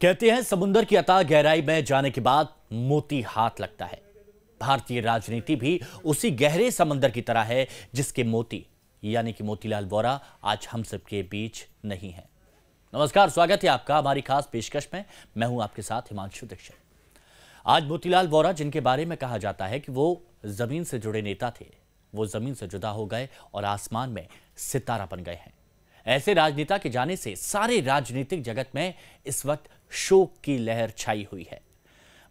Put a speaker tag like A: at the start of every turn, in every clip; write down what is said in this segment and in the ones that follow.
A: कहते हैं समुद्र की अथाह गहराई में जाने के बाद मोती हाथ लगता है। भारतीय राजनीति भी उसी गहरे समंदर की तरह है जिसके मोती यानी कि मोतीलाल वोरा आज हम सबके बीच नहीं है। नमस्कार, स्वागत है आपका हमारी खास पेशकश में। मैं हूं आपके साथ हिमांशु दीक्षित। आज मोतीलाल वोरा, जिनके बारे में कहा जाता है कि वो जमीन से जुड़े नेता थे, वो जमीन से जुदा हो गए और आसमान में सितारा बन गए हैं। ऐसे राजनेता के जाने से सारे राजनीतिक जगत में इस वक्त शोक की लहर छाई हुई है।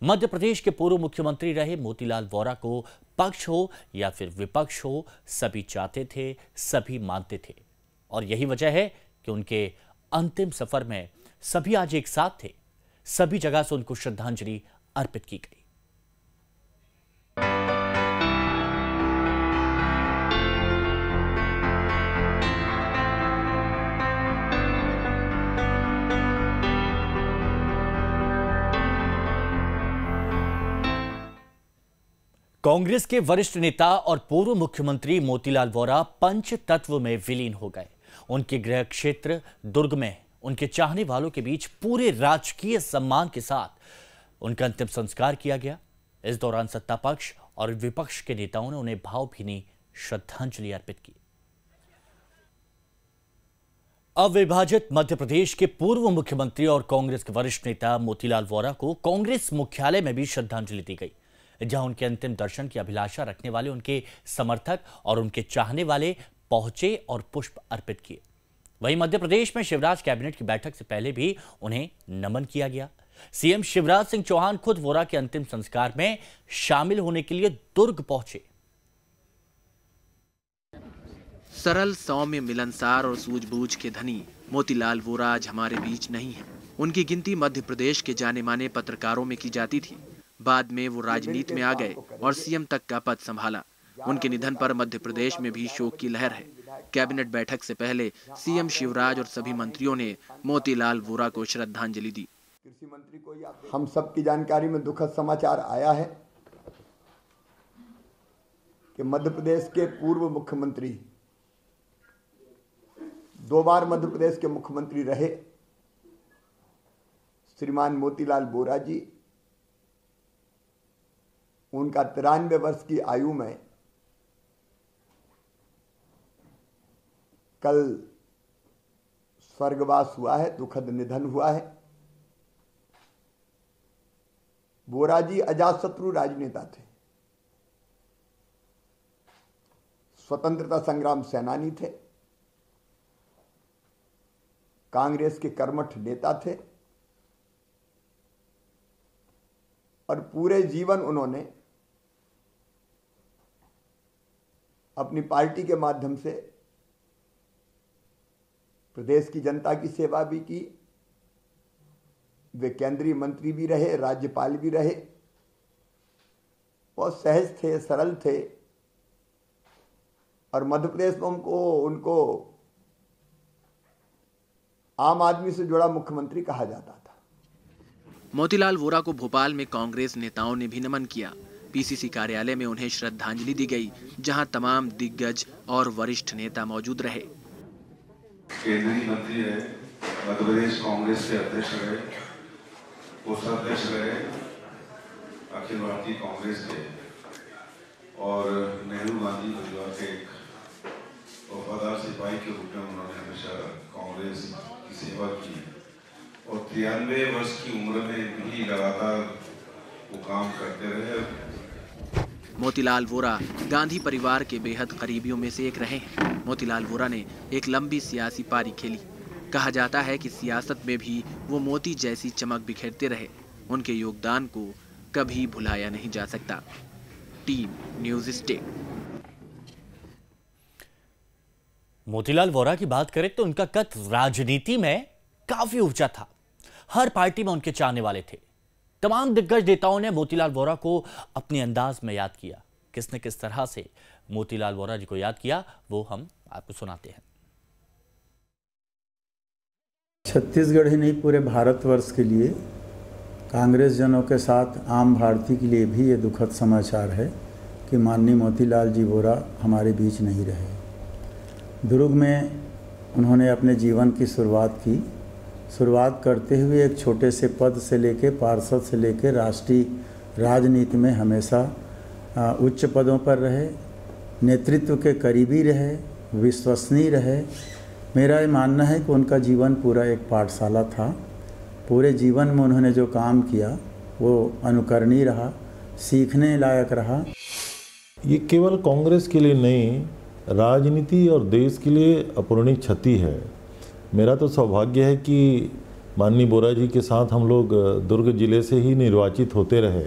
A: मध्य प्रदेश के पूर्व मुख्यमंत्री रहे मोतीलाल वोरा को पक्ष हो या फिर विपक्ष हो, सभी चाहते थे, सभी मानते थे। और यही वजह है कि उनके अंतिम सफर में सभी आज एक साथ थे। सभी जगह से उनको श्रद्धांजलि अर्पित की गई। कांग्रेस के वरिष्ठ नेता और पूर्व मुख्यमंत्री मोतीलाल वोरा पंच तत्व में विलीन हो गए। उनके गृह क्षेत्र दुर्ग में उनके चाहने वालों के बीच पूरे राजकीय सम्मान के साथ उनका अंतिम संस्कार किया गया। इस दौरान सत्ता पक्ष और विपक्ष के नेताओं ने उन्हें भावभीनी श्रद्धांजलि अर्पित की। अविभाजित मध्य प्रदेश के पूर्व मुख्यमंत्री और कांग्रेस के वरिष्ठ नेता मोतीलाल वोरा को कांग्रेस मुख्यालय में भी श्रद्धांजलि दी गई, जहां उनके अंतिम दर्शन की अभिलाषा रखने वाले उनके समर्थक और उनके चाहने वाले पहुंचे और पुष्प अर्पित किए। वहीं मध्य प्रदेश में शिवराज कैबिनेट की बैठक से पहले भी उन्हें नमन किया गया। सीएम शिवराज सिंह चौहान खुद वोरा के अंतिम संस्कार में शामिल होने के लिए दुर्ग पहुंचे।
B: सरल, सौम्य, मिलनसार और सूझबूझ के धनी मोतीलाल वोरा आज हमारे बीच नहीं है। उनकी गिनती मध्य प्रदेश के जाने माने पत्रकारों में की जाती थी। बाद में वो राजनीति में आ गए और सीएम तक का पद संभाला। उनके निधन पर मध्य प्रदेश में भी शोक की लहर है। कैबिनेट बैठक से पहले सीएम शिवराज और सभी मंत्रियों ने मोतीलाल वोरा को श्रद्धांजलि दी।
C: कृषि मंत्री को हम सबकी जानकारी में दुखद समाचार आया है कि मध्य प्रदेश के पूर्व मुख्यमंत्री, 2 बार मध्य प्रदेश के मुख्यमंत्री रहे, श्रीमान मोतीलाल वोरा जी, उनका 93 वर्ष की आयु में कल स्वर्गवास हुआ है, दुखद निधन हुआ है। वोरा जी अजातशत्रु राजनेता थे, स्वतंत्रता संग्राम सेनानी थे, कांग्रेस के कर्मठ नेता थे और पूरे जीवन उन्होंने अपनी पार्टी के माध्यम से प्रदेश की जनता की सेवा भी की। वे केंद्रीय मंत्री भी रहे, राज्यपाल भी रहे। बहुत सहज थे, सरल थे और मध्य प्रदेश में उनको आम आदमी से जुड़ा मुख्यमंत्री कहा जाता था।
B: मोतीलाल वोरा को भोपाल में कांग्रेस नेताओं ने भी नमन किया। पीसीसी कार्यालय में उन्हें श्रद्धांजलि दी गई, जहां तमाम दिग्गज और वरिष्ठ नेता मौजूद रहे।
D: केंद्रीय मंत्री रहे, मध्य प्रदेश कांग्रेस के अध्यक्ष रहे, कोषाध्यक्ष रहे अखिल भारतीय कांग्रेस के, और नेहरू गांधी परिवार के एक वफादार सिपाही के रूप में उन्होंने हमेशा कांग्रेस की सेवा की और 93 वर्ष की उम्र में भी लगातार वो काम करते रहे।
B: मोतीलाल वोरा गांधी परिवार के बेहद करीबियों में से एक रहे हैं। मोतीलाल वोरा ने एक लंबी सियासी पारी खेली। कहा जाता है कि सियासत में भी वो मोती जैसी चमक बिखेरते रहे। उनके योगदान को कभी भुलाया नहीं जा सकता। Team news state.
A: Motilal Vora की बात करें तो उनका कद राजनीति में काफी ऊंचा था। हर पार्टी में उनके चाहने वाले थे। तमाम दिग्गज नेताओं ने मोतीलाल वोरा को अपने अंदाज में याद किया। किसने किस तरह से मोतीलाल वोरा जी को याद किया, वो हम आपको सुनाते हैं।
E: छत्तीसगढ़ ही नहीं, पूरे भारतवर्ष के लिए, कांग्रेस जनों के साथ आम भारतीय के लिए भी ये दुखद समाचार है कि माननीय मोतीलाल जी वोरा हमारे बीच नहीं रहे। दुर्ग में उन्होंने अपने जीवन की शुरुआत की। शुरुआत करते हुए एक छोटे से पद से लेके पार्षद से लेके राष्ट्रीय राजनीति में हमेशा उच्च पदों पर रहे, नेतृत्व के करीबी रहे, विश्वसनीय रहे। मेरा ये मानना है कि उनका जीवन पूरा एक पाठशाला था। पूरे जीवन में उन्होंने जो काम किया वो अनुकरणीय रहा, सीखने लायक रहा।
F: ये केवल कांग्रेस के लिए नहीं, राजनीति और देश के लिए अपूरणीय क्षति है। मेरा तो सौभाग्य है कि माननीय बोरा जी के साथ हम लोग दुर्ग जिले से ही निर्वाचित होते रहे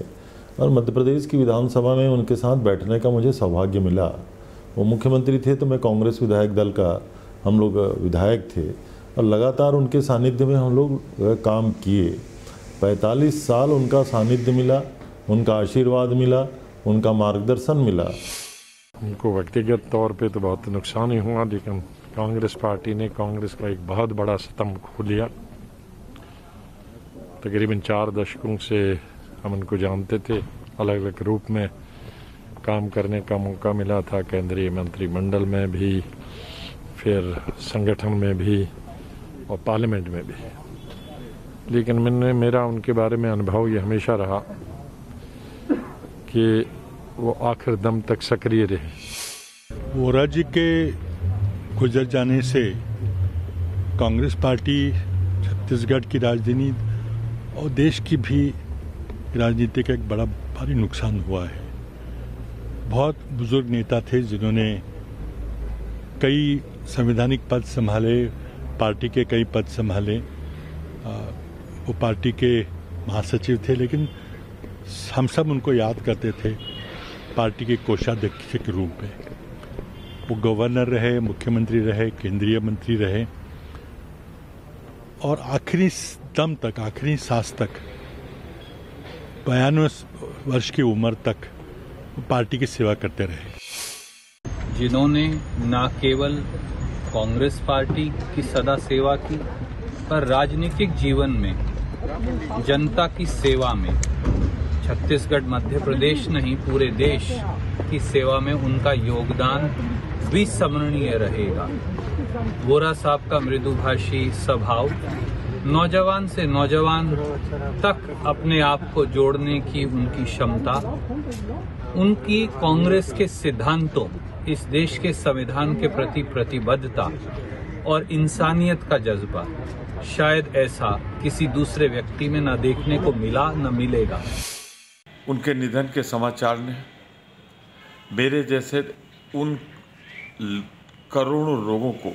F: और मध्य प्रदेश की विधानसभा में उनके साथ बैठने का मुझे सौभाग्य मिला। वो मुख्यमंत्री थे तो मैं कांग्रेस विधायक दल का हम लोग विधायक थे और लगातार उनके सानिध्य में हम लोग काम किए। 45 साल उनका सानिध्य मिला, उनका आशीर्वाद मिला, उनका मार्गदर्शन मिला।
G: उनको व्यक्तिगत तौर पे तो बहुत नुकसान ही हुआ, लेकिन कांग्रेस पार्टी ने कांग्रेस का एक बहुत बड़ा स्तंभ खोल लिया। तकरीबन 4 दशकों से हम उनको जानते थे, अलग अलग रूप में काम करने का मौका मिला था, केंद्रीय मंत्रिमंडल में भी, फिर संगठन में भी और पार्लियामेंट में भी। लेकिन मेरा उनके बारे में अनुभव ये हमेशा रहा कि वो आखिर दम तक सक्रिय रहे।
H: वोरा जी के गुजर जाने से कांग्रेस पार्टी, छत्तीसगढ़ की राजधानी और देश की भी राजनीति का एक बड़ा भारी नुकसान हुआ है। बहुत बुजुर्ग नेता थे जिन्होंने कई संवैधानिक पद संभाले, पार्टी के कई पद संभाले। वो पार्टी के महासचिव थे, लेकिन हम सब उनको याद करते थे पार्टी के कोषाध्यक्ष के रूप में। वो गवर्नर रहे, मुख्यमंत्री रहे, केंद्रीय मंत्री रहे और आखिरी दम तक, आखिरी सांस तक, 92 वर्ष की उम्र तक पार्टी की सेवा करते रहे।
I: जिन्होंने न केवल कांग्रेस पार्टी की सदा सेवा की, पर राजनीतिक जीवन में जनता की सेवा में, छत्तीसगढ़ मध्य प्रदेश नहीं पूरे देश की सेवा में उनका योगदान भी स्मरणीय रहेगा। वोरा साहब का मृदुभाषी स्वभाव, नौजवान से नौजवान तक अपने आप को जोड़ने की उनकी क्षमता, उनकी कांग्रेस के सिद्धांतों, इस देश के संविधान के प्रति प्रतिबद्धता और इंसानियत का जज्बा, शायद ऐसा किसी दूसरे व्यक्ति में न देखने को मिला न मिलेगा।
D: उनके निधन के समाचार ने मेरे जैसे उन करोड़ों लोगों को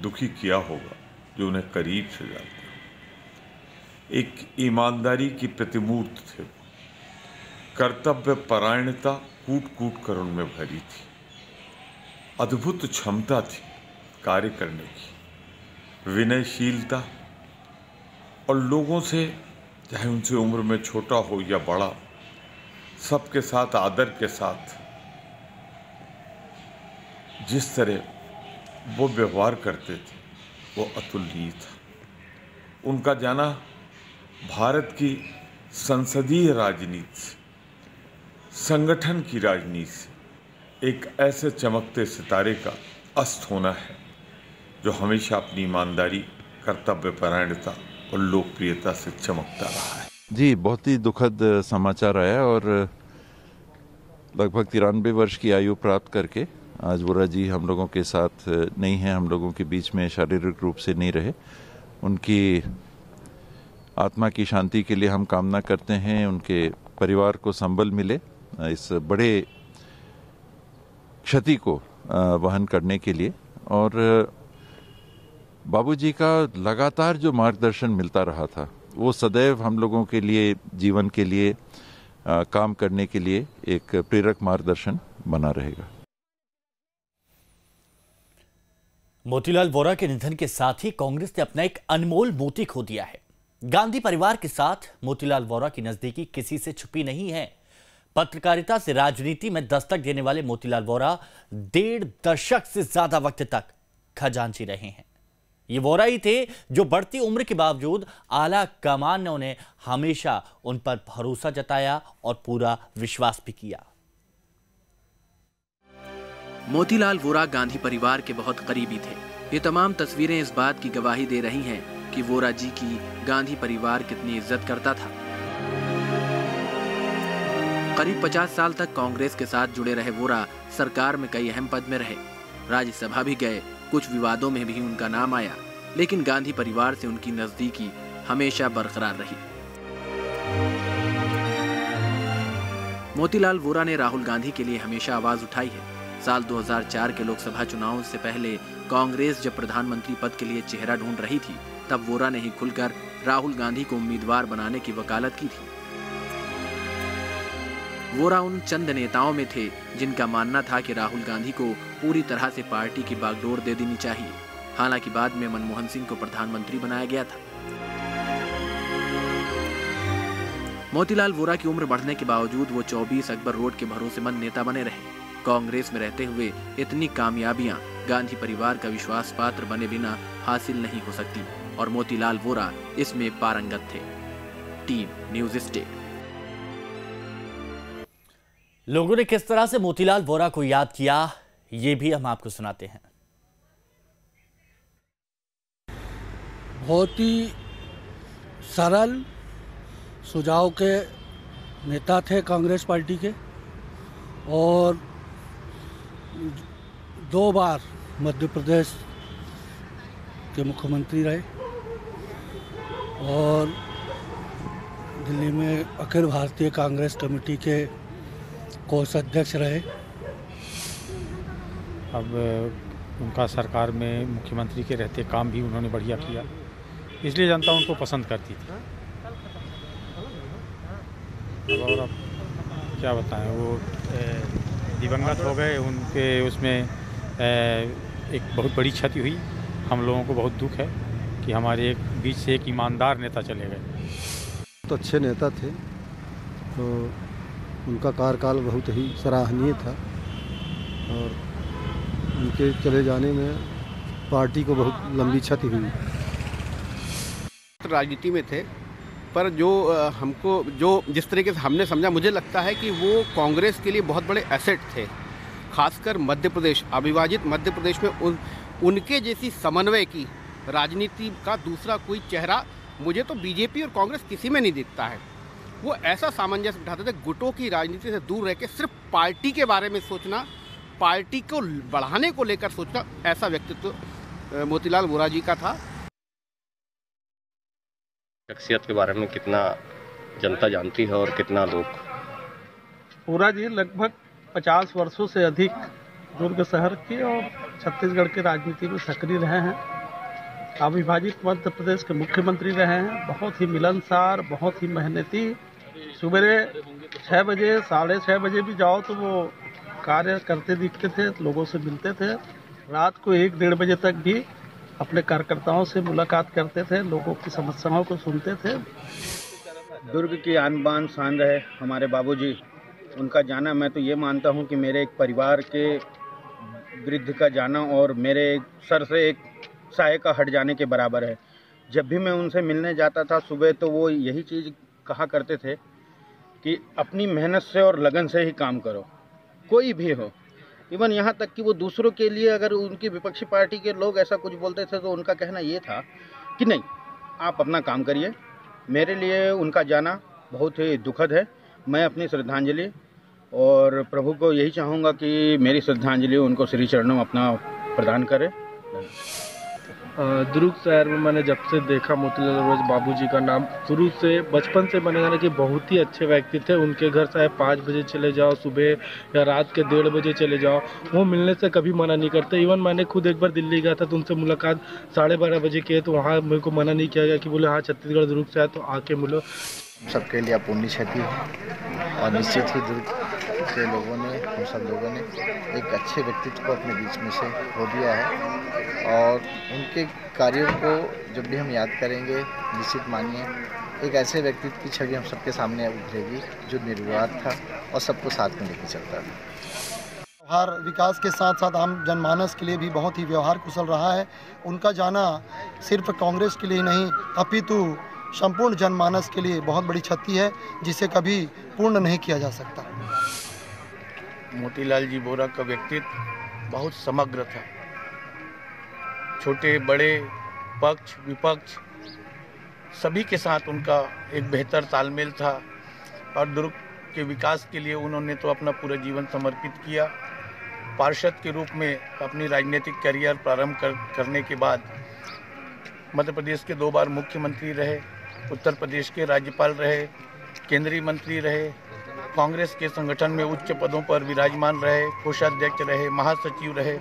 D: दुखी किया होगा जो उन्हें करीब से जानते हैं। एक ईमानदारी की प्रतिमूर्ति थे, कर्तव्य परायणता कूट कूट कर उनमें भरी थी, अद्भुत क्षमता थी कार्य करने की, विनयशीलता और लोगों से, चाहे उनसे उम्र में छोटा हो या बड़ा, सबके साथ आदर के साथ जिस तरह वो व्यवहार करते थे वो अतुलनीय था। उनका जाना भारत की संसदीय राजनीति से, संगठन की राजनीति से एक ऐसे चमकते सितारे का अस्त होना है जो हमेशा अपनी ईमानदारी, कर्तव्य परायणता और लोकप्रियता से चमकता रहा है।
J: जी, बहुत ही दुखद समाचार आया और लगभग 93 वर्ष की आयु प्राप्त करके आज वोरा जी हम लोगों के साथ नहीं हैं, हम लोगों के बीच में शारीरिक रूप से नहीं रहे। उनकी आत्मा की शांति के लिए हम कामना करते हैं, उनके परिवार को संबल मिले इस बड़े क्षति को वहन करने के लिए। और बाबूजी का लगातार जो मार्गदर्शन मिलता रहा था वो सदैव हम लोगों के लिए, जीवन के लिए, काम करने के लिए एक प्रेरक मार्गदर्शन बना रहेगा।
A: मोतीलाल वोरा के निधन के साथ ही कांग्रेस ने अपना एक अनमोल मोती खो दिया है। गांधी परिवार के साथ मोतीलाल वोरा की नजदीकी किसी से छुपी नहीं है। पत्रकारिता से राजनीति में दस्तक देने वाले मोतीलाल वोरा 1.5 दशक से ज्यादा वक्त तक खजांची रहे हैं। ये वोरा ही थे जो बढ़ती उम्र के बावजूद आला कमान ने उन्हें हमेशा उन पर भरोसा जताया और पूरा विश्वास भी किया।
B: मोतीलाल वोरा गांधी परिवार के बहुत करीबी थे। ये तमाम तस्वीरें इस बात की गवाही दे रही हैं कि वोरा जी की गांधी परिवार कितनी इज्जत करता था। करीब 50 साल तक कांग्रेस के साथ जुड़े रहे वोरा सरकार में कई अहम पद में रहे, राज्यसभा भी गए, कुछ विवादों में भी उनका नाम आया, लेकिन गांधी परिवार से उनकी नजदीकी हमेशा बरकरार रही। मोतीलाल वोरा ने राहुल गांधी के लिए हमेशा आवाज उठाई है। साल 2004 के लोकसभा चुनाव से पहले कांग्रेस जब प्रधानमंत्री पद के लिए चेहरा ढूंढ रही थी, तब वोरा ने ही खुलकर राहुल गांधी को उम्मीदवार बनाने की वकालत की थी। वोरा उन चंद नेताओं में थे जिनका मानना था कि राहुल गांधी को पूरी तरह से पार्टी की बागडोर दे देनी चाहिए। हालांकि बाद में मनमोहन सिंह को प्रधानमंत्री बनाया गया था। मोतीलाल वोरा की उम्र बढ़ने के बावजूद वो 24 अकबर रोड के भरोसेमंद नेता बने रहे। कांग्रेस में रहते हुए इतनी कामयाबियां गांधी परिवार का विश्वास पात्र बने बिना हासिल नहीं हो सकती, और मोतीलाल वोरा इसमें पारंगत थे। Team news state.
A: लोगों ने किस तरह से मोतीलाल वोरा को याद किया, ये भी हम आपको सुनाते हैं।
K: बहुत ही सरल सुझाव के नेता थे कांग्रेस पार्टी के, और 2 बार मध्य प्रदेश के मुख्यमंत्री रहे, और दिल्ली में अखिल भारतीय कांग्रेस कमेटी के कोषाध्यक्ष रहे।
L: अब उनका सरकार में मुख्यमंत्री के रहते काम भी उन्होंने बढ़िया किया, इसलिए जनता उनको पसंद करती थी। और अब क्या बताएं, वो दिवंगत हो गए, उनके उसमें एक बहुत बड़ी क्षति हुई। हम लोगों को बहुत दुख है कि हमारे बीच से एक ईमानदार नेता चले गए।
M: तो अच्छे नेता थे, तो उनका कार्यकाल बहुत ही सराहनीय था, और उनके चले जाने में पार्टी को बहुत लंबी क्षति हुई।
N: राजनीति में थे, पर जो जिस तरीके से हमने समझा, मुझे लगता है कि वो कांग्रेस के लिए बहुत बड़े एसेट थे। खासकर मध्य प्रदेश, अविभाजित मध्य प्रदेश में उनके जैसी समन्वय की राजनीति का दूसरा कोई चेहरा मुझे तो बीजेपी और कांग्रेस किसी में नहीं दिखता है। वो ऐसा सामंजस्य बिठाते थे, गुटों की राजनीति से दूर रह के सिर्फ पार्टी के बारे में सोचना, पार्टी को बढ़ाने को लेकर सोचना, ऐसा व्यक्तित्व मोतीलाल वोरा जी का था।
O: शख्सियत के बारे में कितना जनता जानती है और कितना लोग।
P: वोरा जी लगभग 50 वर्षों से अधिक दुर्ग शहर के और छत्तीसगढ़ की राजनीति में सक्रिय रहे हैं। अविभाजित मध्य प्रदेश के मुख्यमंत्री रहे हैं। बहुत ही मिलनसार, बहुत ही मेहनती। सुबह 6 बजे, 6:30 बजे भी जाओ तो वो कार्य करते दिखते थे, लोगों से मिलते थे। रात को 1-1:30 बजे तक भी अपने कार्यकर्ताओं से मुलाकात करते थे, लोगों की समस्याओं को सुनते थे।
Q: दुर्ग की आन बान शान रहे हमारे बाबूजी। उनका जाना, मैं तो ये मानता हूँ कि मेरे एक परिवार के वृद्ध का जाना और मेरे सर से एक साये का हट जाने के बराबर है। जब भी मैं उनसे मिलने जाता था सुबह, तो वो यही चीज़ कहा करते थे कि अपनी मेहनत से और लगन से ही काम करो, कोई भी हो। इवन यहाँ तक कि वो दूसरों के लिए, अगर उनकी विपक्षी पार्टी के लोग ऐसा कुछ बोलते थे तो उनका कहना ये था कि नहीं, आप अपना काम करिए। मेरे लिए उनका जाना बहुत ही दुखद है। मैं अपनी श्रद्धांजलि, और प्रभु को यही चाहूँगा कि मेरी श्रद्धांजलि उनको श्री चरणों में अपना प्रदान करे।
P: दुर्ग शहर में मैंने जब से देखा मोतीलाल वोरा बाबूजी का नाम, शुरू से बचपन से मैंने जाना कि बहुत ही अच्छे व्यक्ति थे। उनके घर चाहे 5 बजे चले जाओ सुबह या रात के 1:30 बजे चले जाओ, वो मिलने से कभी मना नहीं करते। इवन मैंने खुद एक बार दिल्ली गया था तो उनसे मुलाकात 12:30 बजे की है, तो वहाँ मेरे को मना नहीं किया गया कि बोले हाँ छत्तीसगढ़ दुर्ग से है तो आके मिलो।
R: सबके लिए पुण्य क्षति है, और निश्चित ही दुर्ग के लोगों ने, हम सब लोगों ने एक अच्छे व्यक्तित्व को अपने बीच में से खो दिया है, और उनके कार्यों को जब भी हम याद करेंगे, निश्चित मानिए एक ऐसे व्यक्तित्व की छवि हम सबके सामने उभरेगी जो निर्विवाद था और सबको साथ में लेकर चलता था।
S: हर विकास के साथ साथ आम जनमानस के लिए भी बहुत ही व्यवहार कुशल रहा है। उनका जाना सिर्फ कांग्रेस के लिए नहीं, अपितु संपूर्ण जनमानस के लिए बहुत बड़ी क्षति है, जिसे कभी पूर्ण नहीं किया जा सकता।
Q: मोतीलाल जी वोरा का व्यक्तित्व बहुत समग्र था। छोटे बड़े, पक्ष विपक्ष सभी के साथ उनका एक बेहतर तालमेल था और दुर्ग के विकास के लिए उन्होंने तो अपना पूरा जीवन समर्पित किया। पार्षद के रूप में अपनी राजनीतिक करियर प्रारंभ करने के बाद मध्य प्रदेश के 2 बार मुख्यमंत्री रहे, उत्तर प्रदेश के राज्यपाल रहे, केंद्रीय मंत्री रहे, कांग्रेस के संगठन में उच्च पदों पर विराजमान रहे, कोषाध्यक्ष रहे, महासचिव रहे।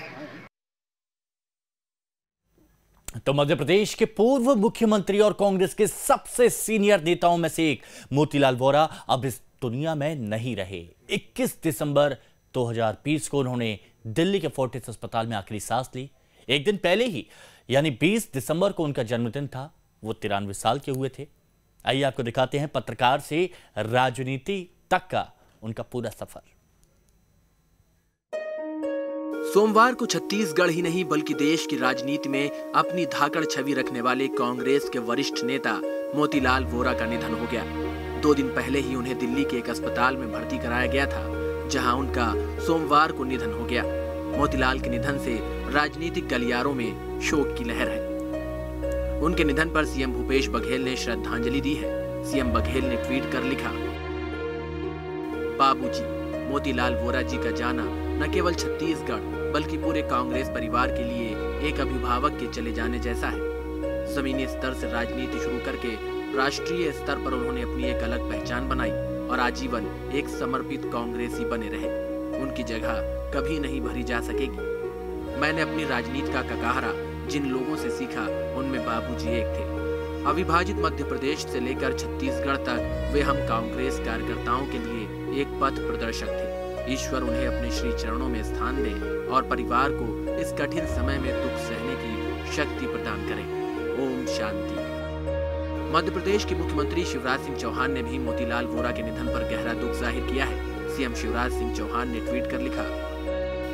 A: तो मध्य प्रदेश के पूर्व मुख्यमंत्री और कांग्रेस के सबसे सीनियर नेताओं में से एक मोतीलाल वोरा अब इस दुनिया में नहीं रहे। 21 दिसंबर 2020 को उन्होंने दिल्ली के फोर्टिस अस्पताल में आखिरी सांस ली। एक दिन पहले ही यानी 20 दिसंबर को उनका जन्मदिन था। वो 93 साल के हुए थे। आइए आपको दिखाते हैं पत्रकार से राजनीति तक का उनका पूरा सफर।
B: सोमवार को छत्तीसगढ़ ही नहीं बल्कि देश की राजनीति में अपनी धाकड़ छवि रखने वाले कांग्रेस के वरिष्ठ नेता मोतीलाल वोरा का निधन हो गया। 2 दिन पहले ही उन्हें दिल्ली के एक अस्पताल में भर्ती कराया गया था, जहां उनका सोमवार को निधन हो गया। मोतीलाल के निधन से राजनीतिक गलियारों में शोक की लहर है। उनके निधन पर सीएम भूपेश बघेल ने श्रद्धांजलि दी है। सीएम बघेल ने ट्वीट कर लिखा, बाबूजी, मोतीलाल वोरा जी का जाना न केवल छत्तीसगढ़ बल्कि पूरे कांग्रेस परिवार के लिए एक अभिभावक के चले जाने जैसा है। जमीनी स्तर से राजनीति शुरू करके राष्ट्रीय स्तर पर उन्होंने अपनी एक अलग पहचान बनाई और आजीवन एक समर्पित कांग्रेसी बने रहे। उनकी जगह कभी नहीं भरी जा सकेगी। मैंने अपनी राजनीति का ककाहरा जिन लोगों से सीखा उनमें बाबूजी एक थे। अविभाजित मध्य प्रदेश से लेकर छत्तीसगढ़ तक वे हम कांग्रेस कार्यकर्ताओं के लिए एक पथ प्रदर्शक थे। ईश्वर उन्हें अपने श्री चरणों में स्थान दे और परिवार को इस कठिन समय में दुख सहने की शक्ति प्रदान करे। ओम शांति। मध्य प्रदेश के मुख्यमंत्री शिवराज सिंह चौहान ने भी मोतीलाल वोरा के निधन पर गहरा दुख जाहिर किया है। सीएम शिवराज सिंह चौहान ने ट्वीट कर लिखा,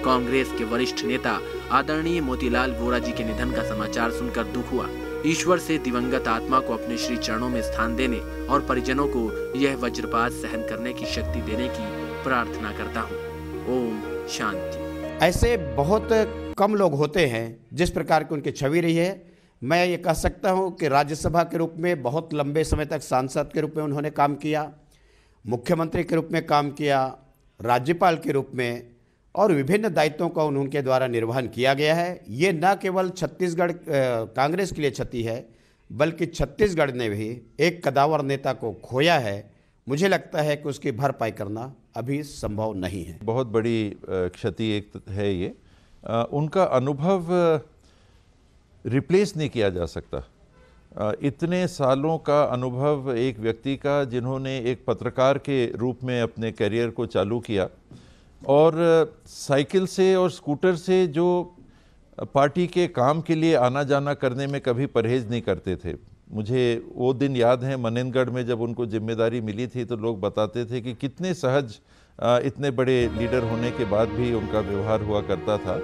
B: कांग्रेस के वरिष्ठ नेता आदरणीय मोतीलाल वोरा जी के निधन का समाचार सुनकर दुख हुआ। ईश्वर से दिवंगत आत्मा को अपने श्री चरणों में स्थान देने और परिजनों को यह वज्रपात सहन करने की शक्ति देने की प्रार्थना करता हूँ। ओम शांति।
N: ऐसे बहुत कम लोग होते हैं जिस प्रकार की उनकी छवि रही है। मैं ये कह सकता हूँ कि राज्यसभा के रूप में बहुत लंबे समय तक सांसद के रूप में उन्होंने काम किया, मुख्यमंत्री के रूप में काम किया, राज्यपाल के रूप में, और विभिन्न दायित्वों का उनके द्वारा निर्वहन किया गया है। ये न केवल छत्तीसगढ़ कांग्रेस के लिए क्षति है बल्कि छत्तीसगढ़ ने भी एक कदावर नेता को खोया है। मुझे लगता है कि उसकी भरपाई करना अभी संभव नहीं है।
J: बहुत बड़ी क्षति एक है ये। उनका अनुभव रिप्लेस नहीं किया जा सकता। इतने सालों का अनुभव एक व्यक्ति का जिन्होंने एक पत्रकार के रूप में अपने करियर को चालू किया और साइकिल से और स्कूटर से जो पार्टी के काम के लिए आना जाना करने में कभी परहेज नहीं करते थे। मुझे वो दिन याद है मनेंद्रगढ़ में जब उनको जिम्मेदारी मिली थी तो लोग बताते थे कि कितने सहज इतने बड़े लीडर होने के बाद भी उनका व्यवहार हुआ करता था।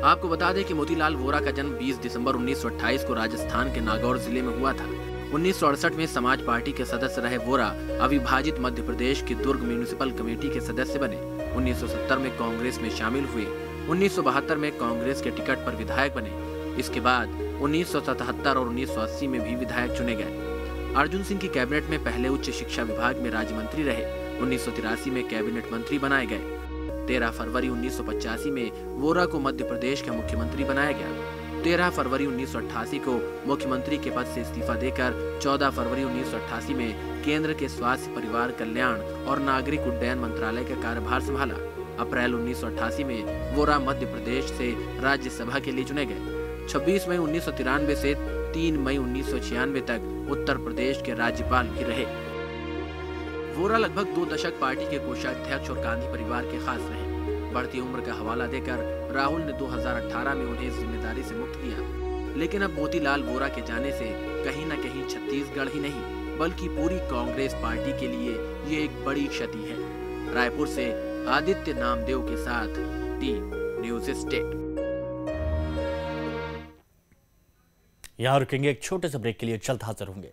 B: आपको बता दें कि मोतीलाल वोरा का जन्म 20 दिसंबर 1928 को राजस्थान के नागौर जिले में हुआ था। 1968 में समाज पार्टी के सदस्य रहे वोरा अविभाजित मध्य प्रदेश के दुर्ग म्यूनिसिपल कमेटी के सदस्य बने। 1970 में कांग्रेस में शामिल हुए। 1972 में कांग्रेस के टिकट पर विधायक बने। इसके बाद 1977 और 1980 में भी विधायक चुने गए। अर्जुन सिंह की कैबिनेट में पहले उच्च शिक्षा विभाग में राज्य मंत्री रहे। 1983 में कैबिनेट मंत्री बनाए गए। 13 फरवरी 1985 में वोरा को मध्य प्रदेश का मुख्यमंत्री बनाया गया। 13 फरवरी 1988 को मुख्यमंत्री के पद से इस्तीफा देकर 14 फरवरी 1988 में केंद्र के स्वास्थ्य परिवार कल्याण और नागरिक उड्डयन मंत्रालय का कार्यभार संभाला। अप्रैल 1988 में वोरा मध्य प्रदेश से राज्यसभा के लिए चुने गए। 26 मई 1993 से 3 मई 1996 तक उत्तर प्रदेश के राज्यपाल भी रहे। वोरा लगभग 2 दशक पार्टी के कोषाध्यक्ष और गांधी परिवार के खास रहे। बढ़ती उम्र का हवाला देकर राहुल ने 2018 में उन्हें इस जिम्मेदारी से मुक्त किया। लेकिन अब मोतीलाल वोरा के जाने से कहीं न कहीं छत्तीसगढ़ ही नहीं बल्कि पूरी कांग्रेस पार्टी के लिए ये एक बड़ी क्षति है। रायपुर से आदित्य नामदेव के साथ टीम न्यूज स्टेट।
A: यहां रुकेंगे एक छोटे से ब्रेक के लिए, जल्द हाजिर होंगे।